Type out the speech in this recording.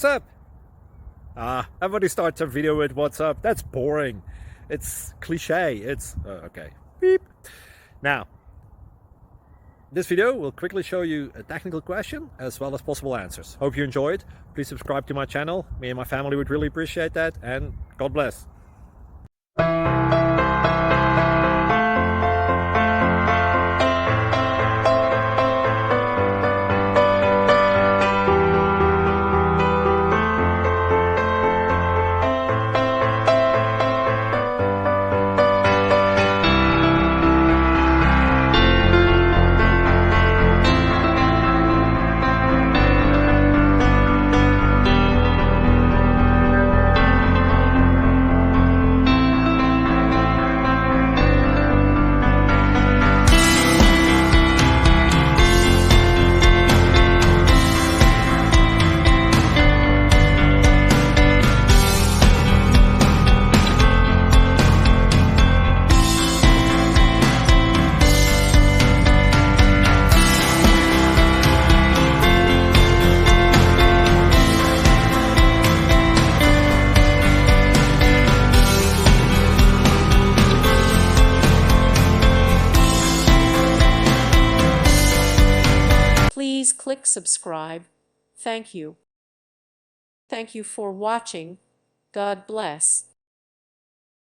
What's up? Everybody starts a video with what's up. That's boring. It's cliche. It's okay. Beep. Now, this video will quickly show you a technical question as well as possible answers. Hope you enjoyed. Please subscribe to my channel. Me and my family would really appreciate that, and God bless. Please click subscribe. Thank you. Thank you for watching. God bless.